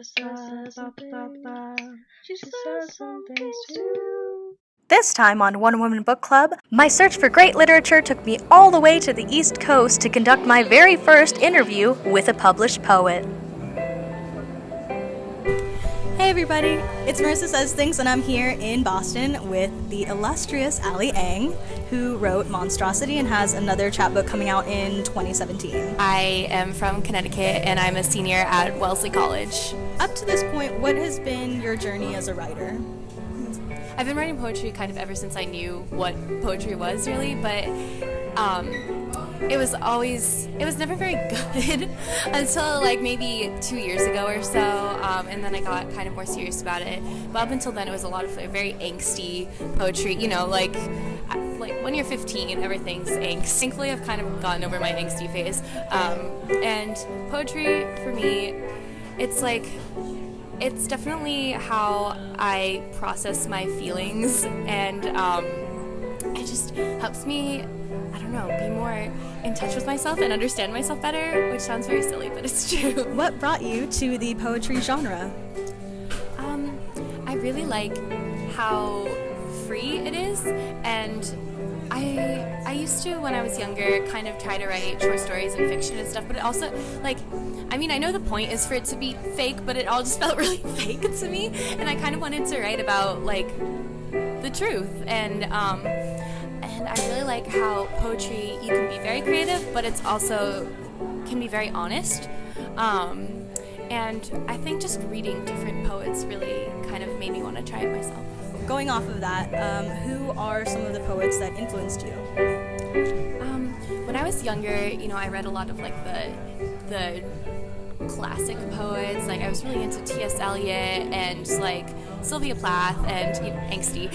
She says some things too. This time on One Woman Book Club, my search for great literature took me all the way to the East Coast to conduct my very first interview with a published poet. Hey everybody, it's Marissa Says Things, and I'm here in Boston with the illustrious Ali Eng, who wrote Monstrosity and has another chapbook coming out in 2017. I am from Connecticut and I'm a senior at Wellesley College. Up to this point, what has been your journey as a writer? I've been writing poetry kind of ever since I knew what poetry was, really, but it was never very good until like maybe 2 years ago or so, and then I got kind of more serious about it. But up until then, it was a lot of very angsty poetry, you know, like when you're 15, everything's angst. Thankfully, I've kind of gotten over my angsty phase, and poetry for me, it's definitely how I process my feelings, and it just helps me, I don't know, be more in touch with myself and understand myself better, which sounds very silly, but it's true. What brought you to the poetry genre? I really like how free it is, and I used to, when I was younger, kind of try to write short stories and fiction and stuff, but it also, I know the point is for it to be fake, but it all just felt really fake to me, and I kind of wanted to write about, the truth, and I really like how poetry, you can be very creative, but it's also can be very honest, and I think just reading different poets really kind of made me want to try it myself. Going off of that, who are some of the poets that influenced you? When I was younger, I read a lot of the classic poets. I was really into T.S. Eliot and Sylvia Plath and angsty.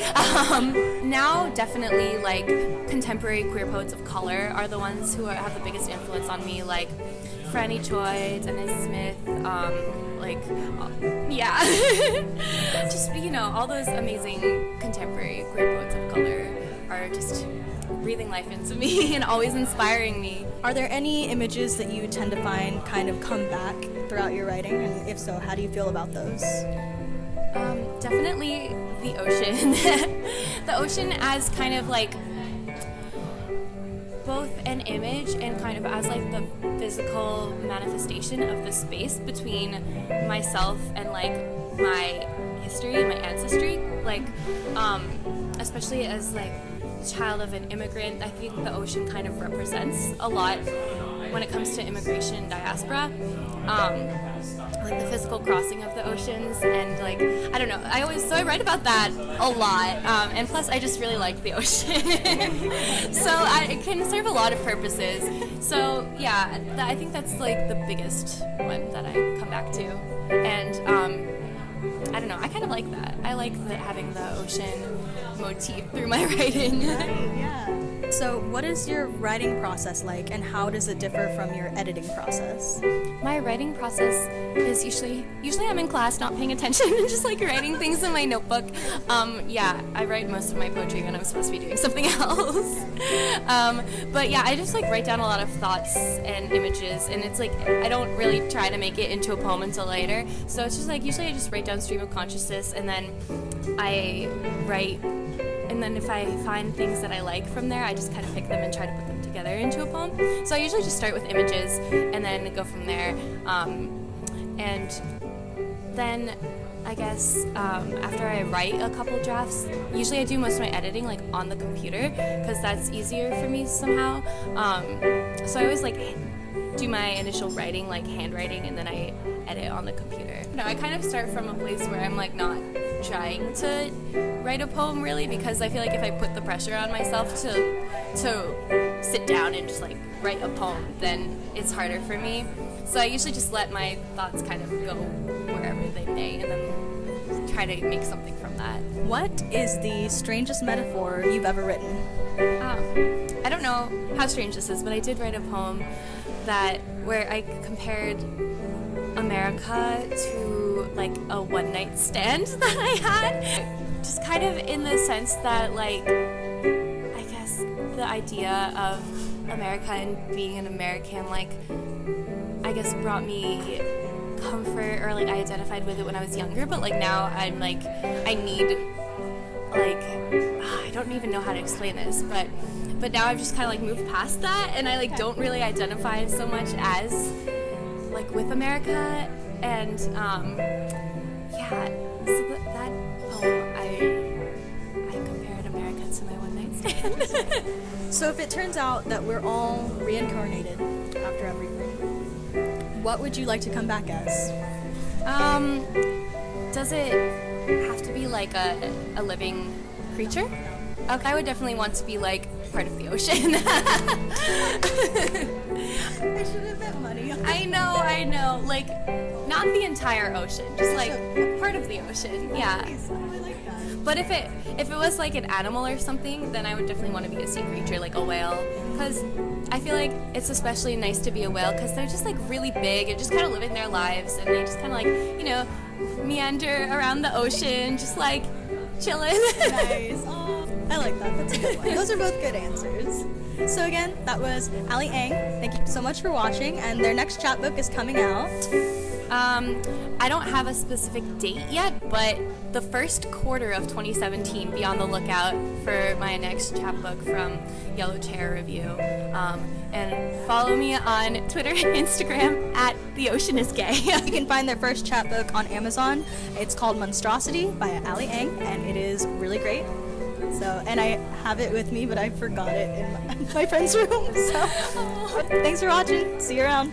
Now, definitely contemporary queer poets of color are the ones who have the biggest influence on me, like Franny Choi, Dennis Smith, just all those amazing contemporary queer poets of color are just breathing life into me and always inspiring me. Are there any images that you tend to find kind of come back throughout your writing, and if so, how do you feel about those? Definitely the ocean. The ocean as kind of both an image and kind of as the physical manifestation of the space between myself and my history and my ancestry. Especially as child of an immigrant, I think the ocean kind of represents a lot when it comes to immigration and diaspora. The physical crossing of the oceans, and I don't know, I write about that a lot, and plus I just really like the ocean. So it can serve a lot of purposes. So yeah, I think that's the biggest one that I come back to, and I don't know, I kind of like that. I like having the ocean motif through my writing. Right, yeah. So what is your writing process like, and how does it differ from your editing process? My writing process is usually I'm in class not paying attention and just writing things in my notebook. I write most of my poetry when I'm supposed to be doing something else. But yeah, I just write down a lot of thoughts and images, and it's I don't really try to make it into a poem until later. So it's just usually I just write down stream of consciousness, and then I write. And then if I find things that I like from there, I just kind of pick them and try to put them together into a poem. So I usually just start with images and then go from there. And then I guess after I write a couple drafts, usually I do most of my editing on the computer, because that's easier for me somehow. So I always do my initial writing, handwriting, and then I edit on the computer. No, I kind of start from a place where I'm not trying to write a poem really, because I feel if I put the pressure on myself to sit down and just write a poem, then it's harder for me. So I usually just let my thoughts kind of go wherever they may, and then try to make something from that. What is the strangest metaphor you've ever written? I don't know how strange this is, but I did write a poem where I compared America to a one-night stand that I had, just kind of in the sense that I guess the idea of America and being an American I guess brought me comfort or like I identified with it when I was younger, but like now I'm like I need like I don't even know how to explain this, but now I've just kind of like moved past that, and I like don't really identify so much as like with America, and yeah, so that poem I compared America to my one night stand. So if it turns out that we're all reincarnated after everything, what would you like to come back as? Does it have to be like a living creature? Okay, I would definitely want to be like part of the ocean. I should have bet money on I know. Like, not the entire ocean, just like part of the ocean. Yeah. Nice. Oh, I like that. But if it was like an animal or something, then I would definitely want to be a sea creature, like a whale, because I feel like it's especially nice to be a whale because they're just like really big and just kind of living their lives, and they just kind of like, you know, meander around the ocean, just like chilling. Nice. Oh, I like that. That's a good one. Those are both good answers. So again, that was Ali Ang. Thank you so much for watching, and their next chapbook is coming out. I don't have a specific date yet, but the first quarter of 2017, be on the lookout for my next chapbook from Yellow Chair Review. And follow me on Twitter and Instagram at The Ocean is Gay. You can find their first chapbook on Amazon. It's called Monstrosity by Ali Ang, and it is really great. So, and I have it with me, but I forgot it in my friend's room. So, thanks for watching. See you around.